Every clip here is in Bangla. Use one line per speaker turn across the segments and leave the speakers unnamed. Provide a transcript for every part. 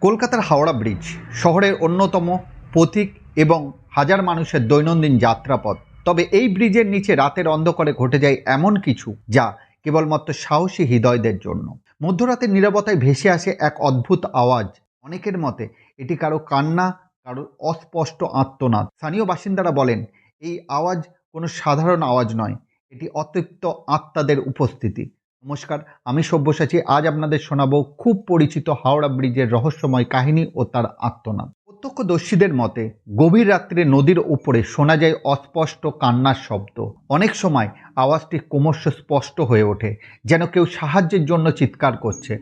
কলকাতার হাওড়া ব্রিজ শহরের অন্যতম পথিক এবং হাজার মানুষের দৈনন্দিন যাত্রাপথ। তবে এই ব্রিজের নিচে রাতের অন্ধকারে ঘটে যায় এমন কিছু যা কেবলমাত্র সাহসী হৃদয়দের জন্য। মধ্যরাতের নীরবতায় ভেসে আসে এক অদ্ভুত আওয়াজ। অনেকের মতে এটি কারো কান্না, কারো অস্পষ্ট আর্তনাদ। স্থানীয় বাসিন্দারা বলেন এই আওয়াজ কোনো সাধারণ আওয়াজ নয়, এটি অতৃপ্ত আত্মাদের উপস্থিতি। নমস্কার, আমি সব্যসাচী। আজ আপনাদের শোনাবো খুব পরিচিত হাওড়া ব্রিজের রহস্যময় কাহিনী ও তার আত্মনাদ। প্রত্যক্ষদর্শীদের মতে গভীর রাত্রে নদীর উপরে শোনা যায় অস্পষ্ট কান্নার শব্দ। অনেক সময় আওয়াজটি ক্রমশ স্পষ্ট হয়ে ওঠে, যেন কেউ সাহায্যের জন্য চিৎকার করছে।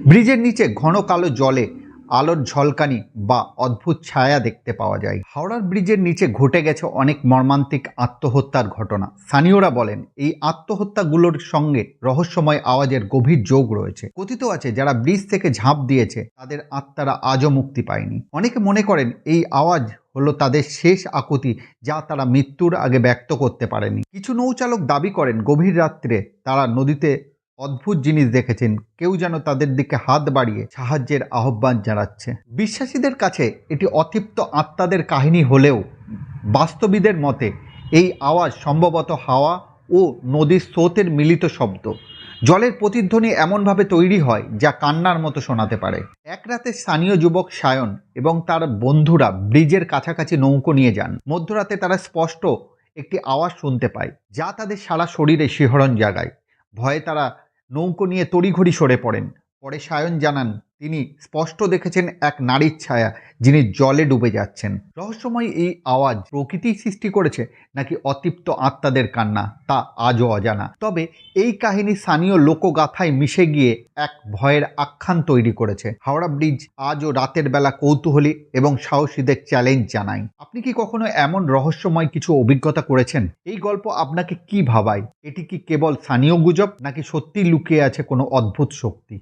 ব্রিজের নিচে ঘন কালো জলে আলোর ঝলকানি বা অদ্ভুত ছায়া দেখতে পাওয়া যায়। হাওড়ার ব্রিজের নিচে ঘটে গেছে অনেক মর্মান্তিক আত্মহত্যার ঘটনা। স্থানীয়রা বলেন এই আত্মহত্যাগুলোর সঙ্গে রহস্যময় আওয়াজের গভীর যোগ রয়েছে। কথিত আছে যারা ব্রিজ থেকে ঝাঁপ দিয়েছে তাদের আত্মারা আজও মুক্তি পায়নি। অনেকে মনে করেন এই আওয়াজ হলো তাদের শেষ আকুতি, যা তারা মৃত্যুর আগে ব্যক্ত করতে পারেনি। কিছু নৌচালক দাবি করেন গভীর রাত্রে তারা নদীতে অদ্ভুত জিনিস দেখেছেন, কেউ যেন তাদের দিকে হাত বাড়িয়ে সাহায্যের আহ্বান জানাচ্ছে। বিশ্বাসীদের কাছে এটি অতৃপ্ত আত্মাদের কাহিনী হলেও বাস্তবিদের মতে এই আওয়াজ সম্ভবত হাওয়া ও নদীর স্রোতের মিলিত শব্দ। জলের প্রতিধ্বনি এমনভাবে তৈরি হয় যা কান্নার মতো শোনাতে পারে। এক রাতে স্থানীয় যুবক সায়ন এবং তার বন্ধুরা ব্রিজের কাছাকাছি নৌকো নিয়ে যান। মধ্যরাতে তারা স্পষ্ট একটি আওয়াজ শুনতে পায় যা তাদের সারা শরীরে শিহরণ জাগায়। ভয়ে তারা নৌকো নিয়ে তড়িঘড়ি সরে পড়েন। পরে সায়ন জানান তিনি স্পষ্ট দেখেছেন এক নারীর ছায়া, যিনি জলে ডুবে যাচ্ছেন। রহস্যময় এই আওয়াজ প্রকৃতিই সৃষ্টি করেছে নাকি অতৃপ্ত আত্মাদের কান্না, তা আজও অজানা। তবে এই কাহিনী স্থানীয় লোকগাথায় মিশে গিয়ে এক ভয়ের আখ্যান তৈরি করেছে। হাওড়া ব্রিজ আজও রাতের বেলা কৌতূহলী এবং সাহসীদের চ্যালেঞ্জ জানায়। আপনি কি কখনো এমন রহস্যময় কিছু অভিজ্ঞতা করেছেন? এই গল্প আপনাকে কি ভাবায়? এটি কি কেবল স্থানীয় গুজব নাকি সত্যিই লুকিয়ে আছে কোনো অদ্ভুত শক্তি?